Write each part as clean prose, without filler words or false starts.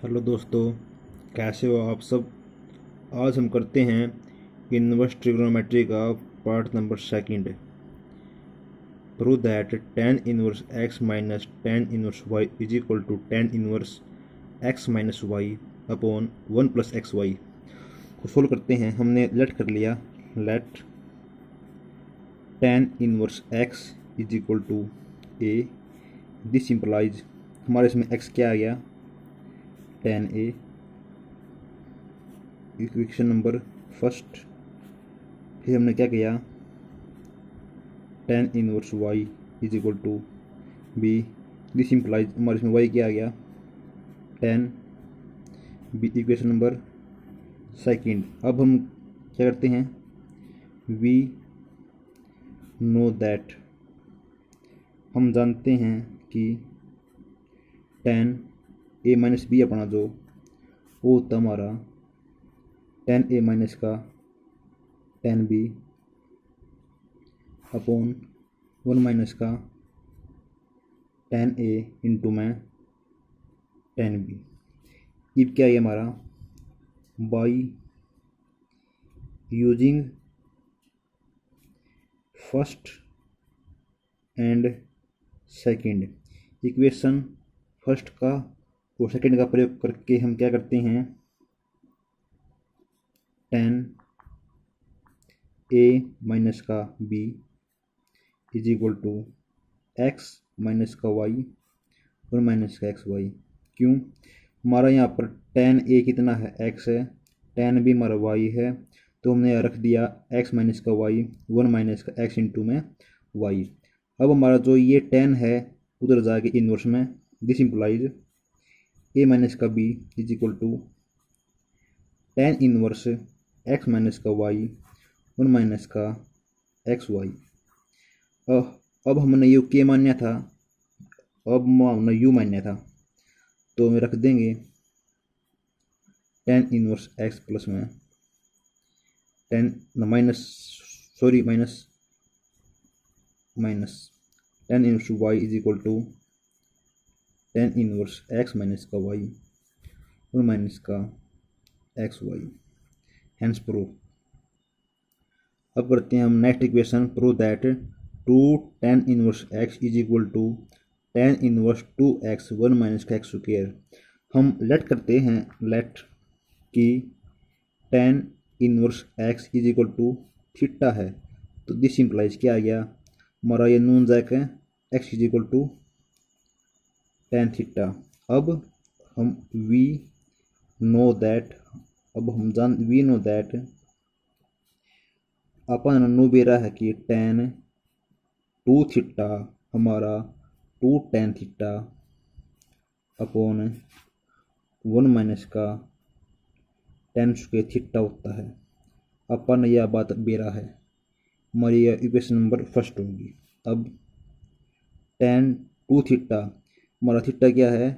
Hello दोस्तों, कैसे हो आप सब। आज हम करते हैं इनवर्स ट्रिग्नोमेट्री का part number second. Prove that tan inverse x minus tan inverse y is equal to tan inverse x minus y upon 1 plus x y को सोल्व करते हैं। हमने लेट कर लिया, let tan inverse x is equal to a। This implies हमारे इसमें x क्या आ गया, tan a। Equation number first. फिर हमने क्या किया, tan inverse y is equal to b। This implies हमारे इसमें y क्या आ गया, tan b। Equation number second. अब हम क्या करते हैं, वी नो दैट हम जानते हैं कि tan a माइनस बी अपना जो वो होता हमारा tan a माइनस का tan b अपॉन 1 माइनस का tan a इंटू में tan b। अब क्या है हमारा, by using first and second equation, first का और सेकंड का प्रयोग करके हम क्या करते हैं, tan a माइनस का b is equal to x minus का y और माइनस का एक्स वाई। क्यों, हमारा यहाँ पर tan a कितना है, x है, tan b हमारा y है, तो हमने यहाँ रख दिया x माइनस का y 1 माइनस का x इंटू में y। अब हमारा जो ये tan है उधर जाके इनवर्स में, दिस इम्प्लाइज a माइनस का b is equal to tan inverse x minus का y 1 माइनस का एक्स वाई। अब हमने यू के मान्य था, अब हमने यू मान्य था, तो हम रख देंगे tan इनवर्स x प्लस में minus tan inverse y is equal to tan inverse x minus का y और माइनस का एक्स वाई। Hence prove. अब करते हैं हम next equation, prove that 2 tan inverse x is equal to tan inverse 2x 1 minus का x square. हम let करते हैं, लेट कि tan inverse x is equal to theta है, तो दिस इम्प्लाइज क्या आ गया हमारा, ये नून जैक है, x is equal to tan theta. अब हम we know that, we know that अपन नो बेरा है कि tan 2 थीटा हमारा 2 tan थीटा अपॉन 1 माइनस का tan स्क्वायर थीटा होता है। अपन यह बात बेरा है, हमारी यह इक्वेशन नंबर फर्स्ट होगी। अब tan 2 थीटा हमारा थीटा क्या है,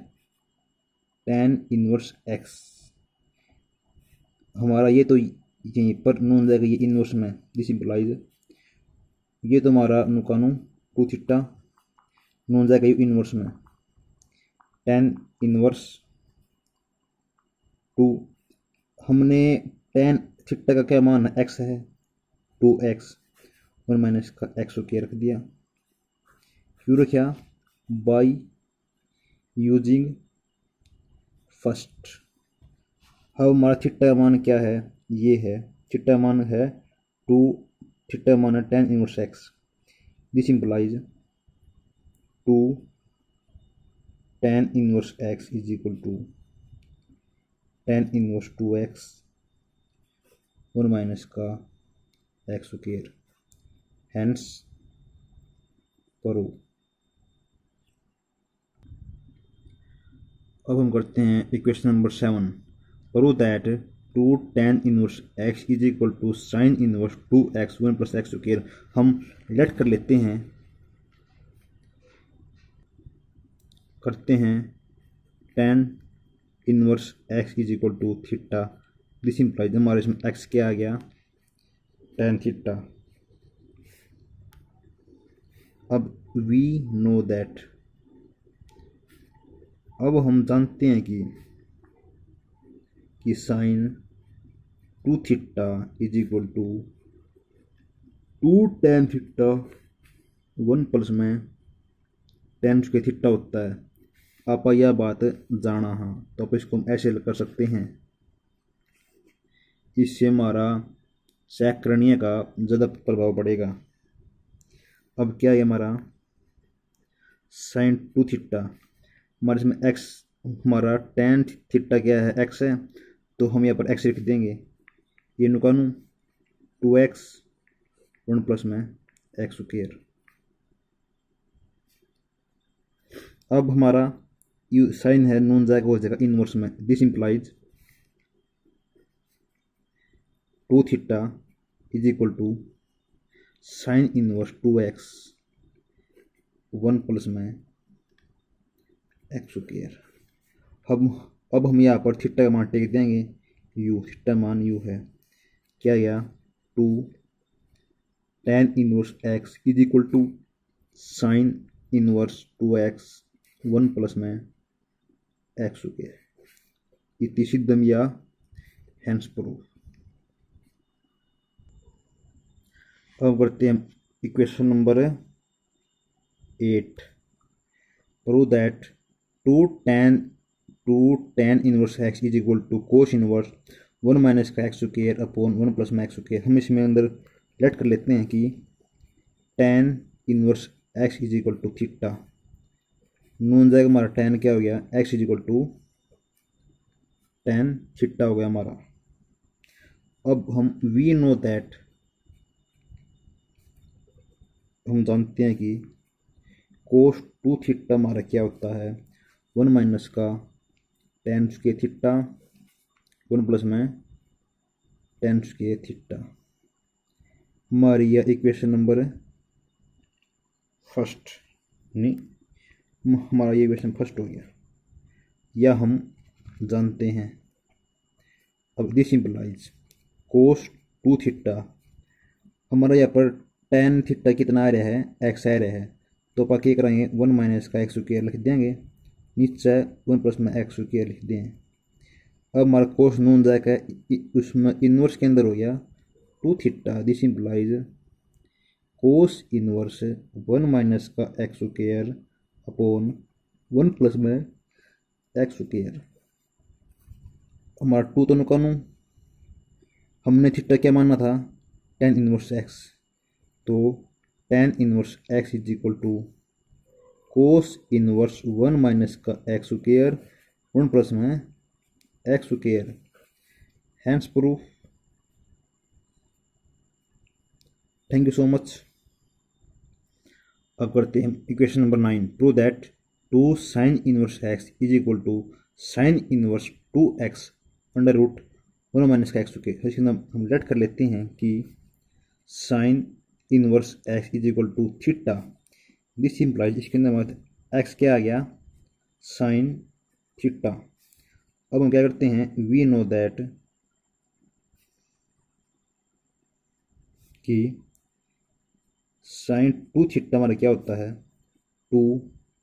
tan इनवर्स x। हमारा ये तो यहीं पर नून जाएगा, ये इनवर्स में, दिस इम्प्लाइज ये तो हमारा नुकानू 2 थीटा नून जाएगा ये इनवर्स में, tan इनवर्स 2। हमने tan थीटा का क्या मान है, x है, 2x और माइनस का एक्स के रख दिया। क्यों रखा, बाई यूजिंग फर्स्ट। अब हमारा थीटा मान क्या है, ये है, थीटा मान है 2, थीटा मान है tan inverse x। This implies 2 tan inverse x is equal to tan inverse 2x और माइनस का एक्स स्क्वायर। Hence prove. अब हम करते हैं equation number 7, prove that 2 tan inverse x is equal to sine inverse 2x 1 plus x square. हम let कर लेते हैं, करते हैं tan inverse x is equal to theta. This implies हमारे इसमें x क्या आ गया, tan थीटा। अब वी नो दैट, अब हम जानते हैं कि कि sine 2 theta is equal to 2 tan theta 1 plus में tan स्क्वायर थीटा होता है। आप यह बात जाना हाँ, तो आप इसको हम ऐसे कर सकते हैं। इससे हमारा सैकरणीय का ज़्यादा प्रभाव पड़ेगा। अब क्या है हमारा साइन 2 थीटा, हमारे इसमें एक्स, हमारा tan थीटा क्या है, एक्स है, तो हम यहाँ पर एक्स लिख देंगे। ये नुकानू 2x 1 प्लस में एक्स स्क्वायर। अब हमारा यू साइन है नॉन जाएगा हो जाएगा इनवर्स में। This implies 2 theta is equal to sine inverse 2x 1 plus में एक्स स्क्वायर। अब हम यहाँ पर थीटा का मान टेक देंगे यू, थीटा मान यू है, क्या गया 2 tan inverse x is equal to sine inverse 2x 1 plus में एक्स स्क्वायर। इति सिद्धम या हेंस प्रूफ। अब करते हैं equation number 8। Prove that 2 tan inverse x is equal to cos inverse 1 minus का एक्स स्क्वायर अपॉन 1 प्लस में x square. हम इसमें अंदर लेट कर लेते हैं कि tan inverse x is equal to theta, नून जाएगा हमारा tan क्या हो गया, x is equal to tan theta हो गया हमारा। अब हम वी नो दैट, हम जानते हैं कि कोस 2 थीटा हमारा क्या होता है 1 माइनस का tan स्क्वायर थीटा 1 प्लस में tan स्क्वायर थीटा। हमारी यह इक्वेशन नंबर फर्स्ट, नहीं हमारा ये इक्वेशन फर्स्ट हो गया, या हम जानते हैं। अब दिस इंप्लाइज कोस 2 थीटा, हमारा यहाँ पर tan थीटा कितना आ रहा है, एक्स आ रहा है, तो आप क्या करेंगे 1 माइनस का एक्स स्क्वायर लिख देंगे, नीचे 1 प्लस में एक्स स्क्वायर लिख दें। अब हमारा कोस नून जाएगा उसमें इनवर्स के अंदर हो गया 2 theta. This implies cos inverse 1 minus का एक्स स्क्वायर अपॉन 1 प्लस में एक्स स्क्वायर। हमारा 2 तो नुकानू, हमने थीटा क्या माना था tan इनवर्स एक्स, तो tan inverse x is equal to cos inverse 1 minus का एक्स स्क्वायर 1 प्लस में x square. Hence proof. Thank you so much. अब करते हैं equation number 9। Prove that 2 sine inverse x is equal to sine inverse 2x under root 1 minus का x square. इसके अंदर हम let कर लेते हैं कि sine inverse x is equal to theta. This implies, इसके अंदर एक्स क्या आ गया साइन थीटा। अब हम क्या करते हैं, वी नो दैट कि साइन 2 थीटा हमारा क्या होता है 2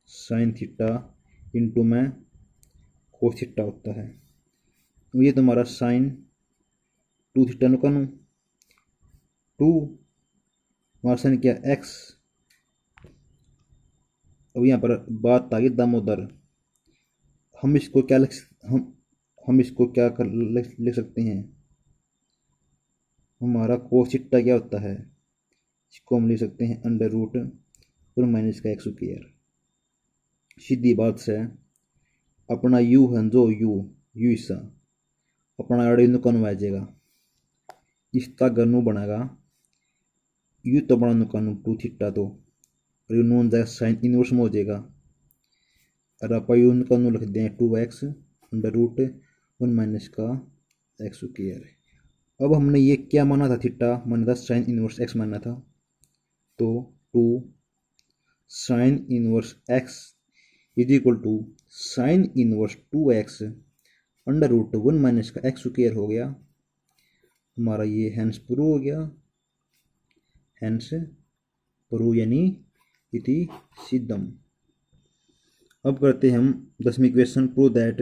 साइन थीटा इंटू में कोस थीटा होता है। तो ये तुम्हारा साइन 2 थीटा नुकानू 2 हमारा साइन क्या एक्स। अब यहाँ पर बात आ गई दामोदर, हम इसको क्या हम इसको क्या कर लिख सकते हैं, हमारा कोस थीटा क्या होता है, इसको हम लिख सकते हैं अंडर रूट 1 माइनस का एक्स स्क्वायर। सीधी बात से अपना यू है जो यू हिस्सा अपना अड़े नुकानू आ जाएगा, इसका गनु बनेगा यू तो बना नुकानू 2 थीटा, तो और यू नोन जाएगा साइन इनवर्स में हो जाएगा, और आप यू नुकानू लिख दें 2x अंडर रूट 1 माइनस का एक्स स्क्वायर। अब हमने ये क्या माना था, थीटा माना था साइन इनवर्स एक्स माना था, तो 2 sine inverse x is equal to sine inverse 2x under root 1 minus का एक्स स्क्वायर हो गया हमारा। ये हैंस प्रूव हो गया, हैंस प्रूव यानी इति सिद्धम। अब करते हैं हम 10वीं question. Prove that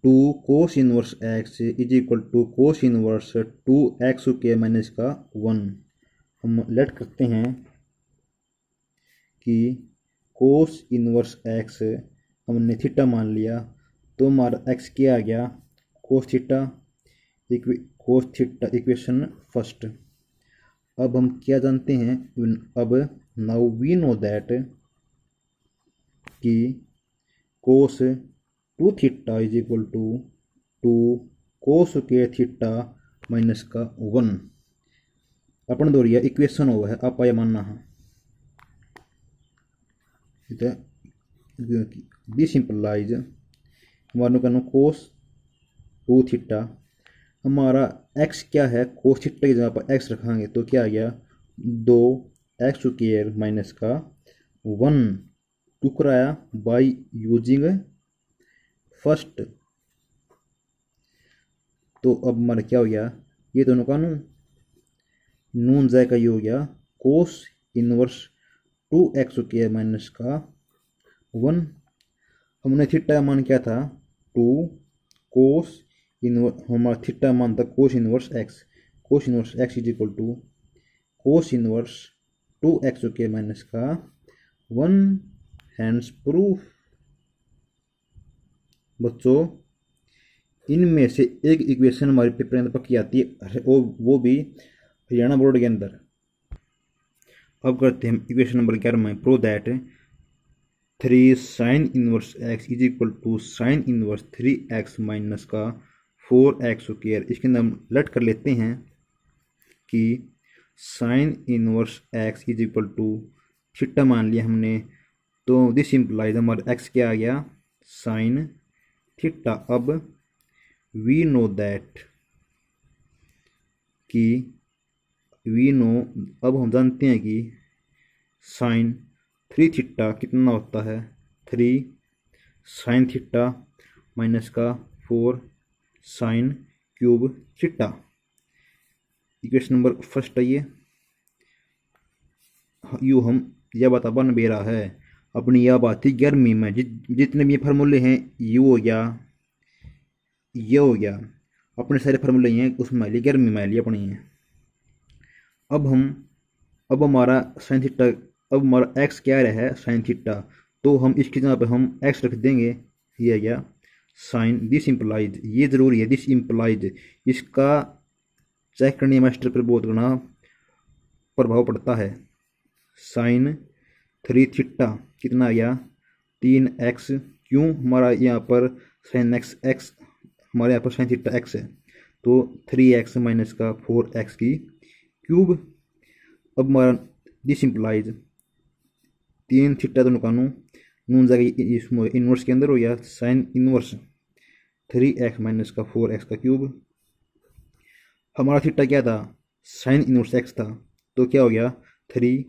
two cos inverse x is equal to cos inverse two x के माइनस का 1। हम लेट करते हैं कि कोस इनवर्स एक्स हमने थीटा मान लिया, तो हमारा एक्स क्या आ गया, कोस थीटा इक्वेशन फर्स्ट। अब हम क्या जानते हैं, अब नाउ वी नो दैट कि cos two theta is equal to two cos के थीटा माइनस का 1 अपन दो रिया इक्वेशन हुआ है। आप आया मानना है दिस इंप्लाइज हमारे कहना कोस टू थीटा, हमारा एक्स क्या है, कोस थीटा की जगह पर एक्स रखांगे तो क्या आ गया, 2x² माइनस का 1 टुकराया बाई यूजिंग फर्स्ट। तो अब हमारा क्या हो गया, ये दोनों का नून जाए का ये हो गया कोस इनवर्स 2x² माइनस का 1। हमने थीटा मान क्या था, 2 कोस इनवर्स, हमारा थीटा मान था cos inverse x. Cos inverse x is equal to cos inverse 2x² minus का 1। Hence proof. बच्चों इनमें से एक इक्वेशन हमारे पेपर के अंदर पक्की आती है, वो भी हरियाणा बोर्ड के अंदर। अब करते हैं हम इक्वेशन नंबर 11 में, prove that 3 sine inverse x is equal to sine inverse 3x minus का 4x²। इसके अंदर हम लेट कर लेते हैं कि sine inverse x is equal to theta मान लिया हमने, तो दिस इम्प्लाइज हमारा एक्स क्या आ गया, साइन थीटा। अब वी नो दैट कि अब हम जानते हैं कि साइन 3 थीटा कितना होता है, 3 साइन थीटा माइनस का 4 sine cube theta. Equation number first आइए, यू हम यह बात बन भी रहा है अपनी, यह बात थी 11वीं में जितने भी फार्मूले हैं, यू हो गया, ये हो गया, अपने सारे फार्मूले हैं उसमें लिए 11वीं में लिए अपनी हैं। अब हमारा साइन थीटा, अब हमारा एक्स क्या रहा है साइन थीटा, तो हम इसकी जगह पे हम एक्स रख देंगे, ये आ गया साइन। दिस इम्प्लाइज, ये जरूरी है, दिस इम्प्लाइज इसका चेक करने मास्टर पर बहुत बड़ा प्रभाव पड़ता है। साइन 3 थीटा कितना आ गया, 3x, क्यों हमारा यहाँ पर साइन एक्स हमारे यहाँ पर साइन थीटा एक्स है, तो 3x माइनस का 4x की क्यूब। अब हमारा दिस इम्प्लाइज 3 थीटा दोनों का नून जाएगा इसमें इनवर्स के अंदर हो गया साइन इनवर्स 3x माइनस का 4x का क्यूब। हमारा थीटा क्या था, साइन इनवर्स x था, तो क्या हो गया 3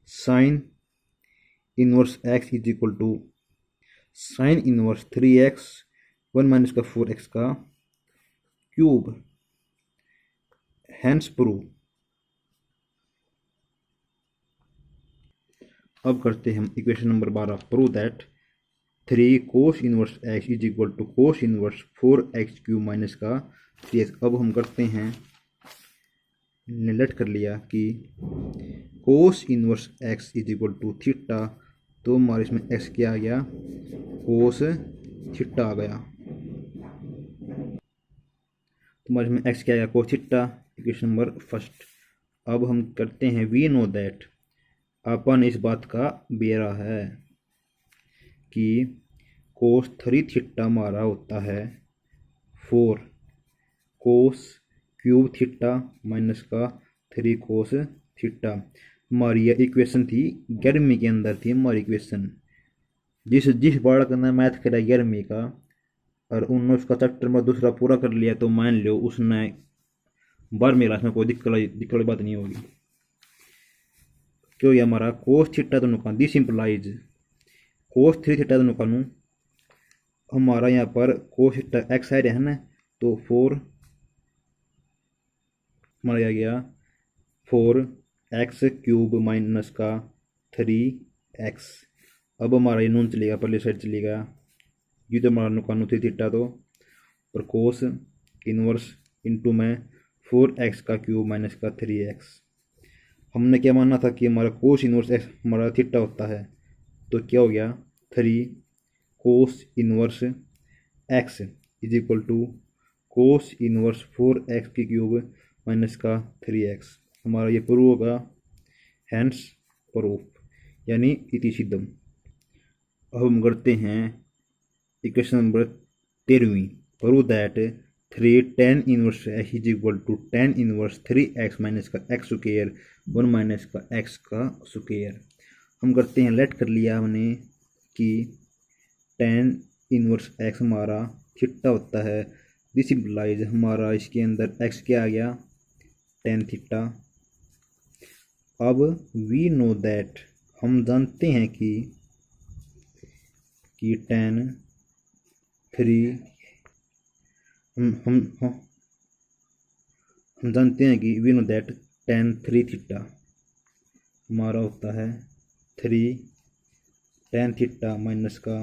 sine inverse x is equal to sine inverse 3x 1 minus का 4x का क्यूब। Hence prove. अब करते हैं हम equation number 12, prove that 3 cos inverse x is equal to cos inverse 4x³ minus का 3x। अब हम करते हैं, लेट कर लिया कि cos inverse x is equal to theta, तो हमारे इसमें x क्या आ गया, कोस थीटा आ गया, तुम्हारे इसमें x क्या आ गया, cos theta. Equation number first. अब हम करते हैं, वी नो दैट, अपन इस बात का बेरा है कि कोस 3 थीटा हमारा होता है 4 कोस क्यूब थीटा माइनस का 3 कोस थीटा। हमारी यह इक्वेशन थी 11वीं के अंदर थी हमारी इक्वेशन। जिस बालक ने मैथ करा 11वीं का और उन्होंने उसका चैप्टर में दूसरा पूरा कर लिया, तो मान लो उसने 12वीं क्लास में कोई दिक्कत वाली बात नहीं होगी। क्यों, ये हमारा कोस थीटा दोनों का, दिस इम्प्लाइज कोस 3 थीटा दोनों का हमारा यहाँ पर कोस थीटा एक्स आ रहा है ना, तो 4 हमारा आ गया 4x³ माइनस का 3x। अब हमारा ये नून चलेगा, पहले साइड चलेगा, ये तो हमारा नुकानू 3 थीटा, तो और कोस इनवर्स इंटू में 4x का क्यूब माइनस का 3x। हमने क्या माना था कि हमारा कोस इनवर्स एक्स हमारा थीटा होता है, तो क्या हो गया 3 cos inverse x is equal to cos inverse 4x की क्यूब माइनस का 3x। हमारा ये प्रूव होगा, हैंस प्रूफ यानी इति सिद्धम। अब हम करते हैं इक्वेशन नंबर 13वीं, prove that 3 tan inverse x is equal to tan inverse 3x minus का एक्स स्क्वायर 1 माइनस का एक्स का स्क्वायर। हम करते हैं, लेट कर लिया हमने कि tan इनवर्स एक्स हमारा थीटा होता है, दिस इम्प्लाइज हमारा इसके अंदर x क्या आ गया tan थीटा। अब वी नो दैट हम जानते हैं कि tan 3 हम जानते हैं कि we know that tan 3 theta हमारा होता है 3 tan थीटा माइनस का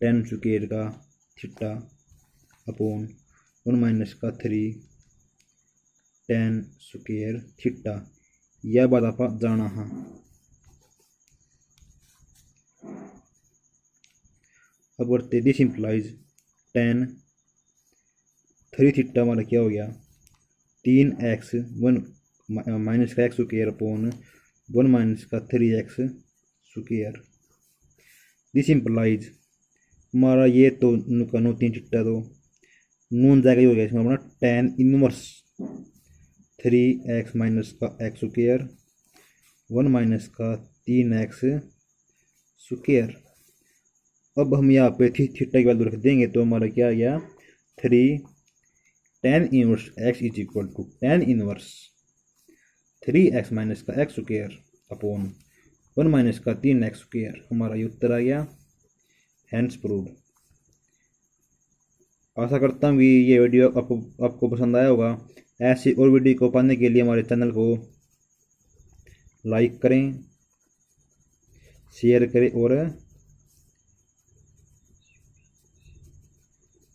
tan स्क्वायर का थीटा अपॉन 1 माइनस का 3 tan स्क्वायर थीटा। यह बात आप जाना। हाँ, अब करते दिस इम्प्लाइज tan 3 थीटा हमारा क्या हो गया 3x 1 माइनस का एक्स स्क्वायर अपॉन 1 माइनस का 3x स्क्वायर। दिस इम्प्लाइज हमारा ये तो नुकानो 3 थीटा तो नून जाएगा, ही हो गया इसमें अपना tan इनवर्स 3x माइनस का एक्स स्क्वायर 1 माइनस का 3x स्क्वायर। अब हम यहाँ पे थीटा की वैल्यू रख देंगे तो हमारा क्या आ गया 3 tan inverse x is equal to tan inverse 3x minus का एक्स स्क्वायर अपॉन 1 माइनस का 3x स्क्वायर। हमारा ये उत्तर आ गया, हैंस प्रूव्ड। आशा करता हूँ कि ये वीडियो आपको पसंद आया होगा। ऐसी और वीडियो को पाने के लिए हमारे चैनल को लाइक करें, शेयर करें और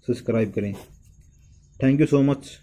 सब्सक्राइब करें। Thank you so much.